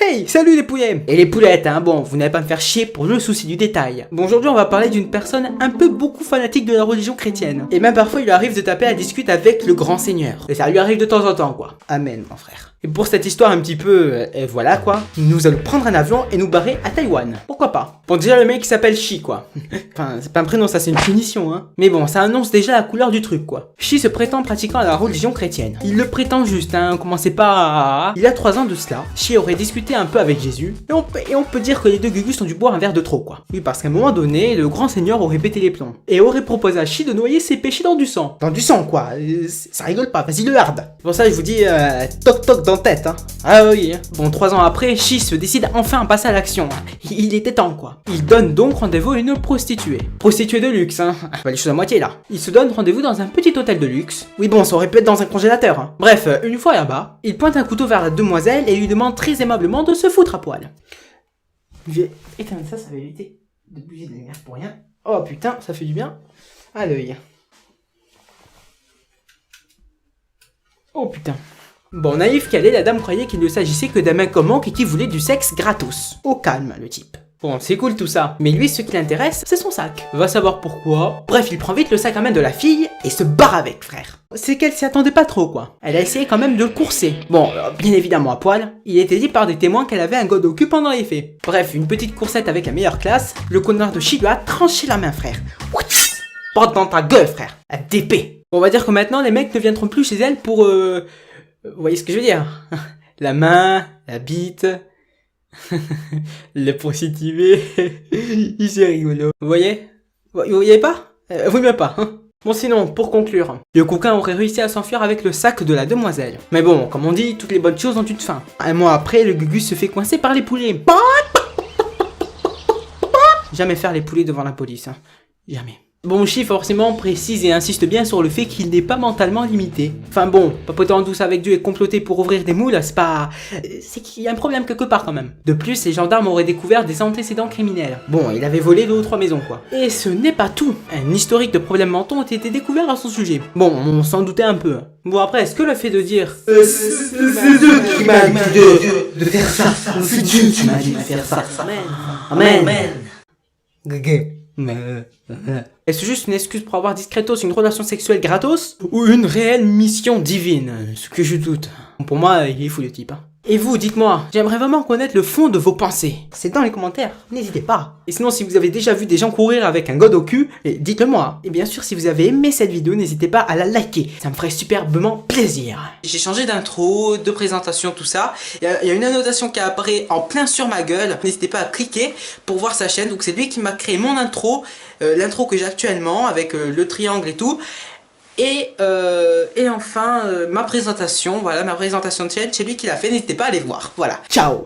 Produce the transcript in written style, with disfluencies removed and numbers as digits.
Hey, salut les poulets et les poulettes, hein, bon, vous n'allez pas me faire chier pour le souci du détail. Bon, aujourd'hui on va parler d'une personne un peu beaucoup fanatique de la religion chrétienne. Et même parfois il lui arrive de taper à discuter avec le grand seigneur. Et ça lui arrive de temps en temps, quoi. Amen, mon frère. Et pour cette histoire un petit peu, voilà quoi, nous allons prendre un avion et nous barrer à Taïwan. Pourquoi pas? Bon, déjà le mec il s'appelle Shi, quoi. Enfin, c'est pas un prénom, ça c'est une punition, hein. Mais bon, ça annonce déjà la couleur du truc, quoi. Shi se prétend pratiquant la religion chrétienne. Il le prétend juste, hein, commencez pas à... Il a 3 ans de cela, Shi aurait discuté un peu avec Jésus, et on peut dire que les deux gugus ont dû boire un verre de trop, quoi. Oui, parce qu'à un moment donné, le grand seigneur aurait pété les plombs, et aurait proposé à Shi de noyer ses péchés dans du sang. Dans du sang, quoi. Ça rigole pas, vas-y le hard. C'est pour ça que je vous dis, toc toc dans tête, hein. Ah oui. Bon, 3 ans après, Shi se décide enfin à passer à l'action. Il était temps, quoi. Il donne donc rendez-vous à une prostituée. Prostituée de luxe, hein. Pas les choses à moitié, là. Il se donne rendez-vous dans un petit hôtel de luxe. Oui, bon, ça aurait pu être dans un congélateur, hein. Bref, une fois là-bas, il pointe un couteau vers la demoiselle et lui demande très aimablement de se foutre à poil. J'ai éteint ça va éviter de bouger de la lumière pour rien. Oh putain, ça fait du bien à l'œil. Oh putain. Bon, naïf qu'elle est, la dame croyait qu'il ne s'agissait que d'un mec comme manque et qui voulait du sexe gratos. Au calme, le type. Bon, c'est cool tout ça, mais lui, ce qui l'intéresse, c'est son sac. Va savoir pourquoi. Bref, il prend vite le sac à main de la fille et se barre avec, frère. C'est qu'elle s'y attendait pas trop, quoi. Elle a essayé quand même de le courser. Bon, bien évidemment à poil. Il était dit par des témoins qu'elle avait un god au cul pendant les faits. Bref, une petite coursette avec la meilleure classe. Le connard de Shi lui a tranché la main, frère. Porte dans ta gueule, frère. À d'épée. On va dire que maintenant, les mecs ne viendront plus chez elle pour vous voyez ce que je veux dire? La main, la bite, le prostitué, il c'est rigolo. Vous voyez? Vous voyez pas? Vous même pas, hein? Bon sinon, pour conclure, le coquin aurait réussi à s'enfuir avec le sac de la demoiselle. Mais bon, comme on dit, toutes les bonnes choses ont une fin. Un mois après, le gugus se fait coincer par les poulets. Jamais faire les poulets devant la police, hein. Jamais. Bon, Shi forcément précise et insiste bien sur le fait qu'il n'est pas mentalement limité. Enfin bon, papoter en douce avec Dieu et comploter pour ouvrir des moules, c'est pas... C'est qu'il y a un problème quelque part quand même. De plus, les gendarmes auraient découvert des antécédents criminels. Bon, il avait volé 2 ou 3 maisons quoi. Et ce n'est pas tout. Un historique de problèmes mentaux ont été découverts à son sujet. Bon, on s'en doutait un peu. Bon après, est-ce que le fait de dire... c'est Dieu qui m'a dit de faire ça. C'est Dieu qui m'a dit de faire ça. Amen. Est-ce juste une excuse pour avoir discretos une relation sexuelle gratos? Ou une réelle mission divine? Ce que je doute. Pour moi, il est fou le type. Hein. Et vous, dites-moi, j'aimerais vraiment connaître le fond de vos pensées. C'est dans les commentaires, n'hésitez pas. Et sinon, si vous avez déjà vu des gens courir avec un god au cul, dites-le moi. Et bien sûr, si vous avez aimé cette vidéo, n'hésitez pas à la liker. Ça me ferait superbement plaisir. J'ai changé d'intro, de présentation, tout ça. Il y a une annotation qui apparaît en plein sur ma gueule. N'hésitez pas à cliquer pour voir sa chaîne. Donc c'est lui qui m'a créé mon intro, l'intro que j'ai actuellement avec le triangle et tout. Et enfin, ma présentation, voilà, ma présentation de chaîne, c'est lui qui l'a fait, n'hésitez pas à aller voir, voilà. Ciao.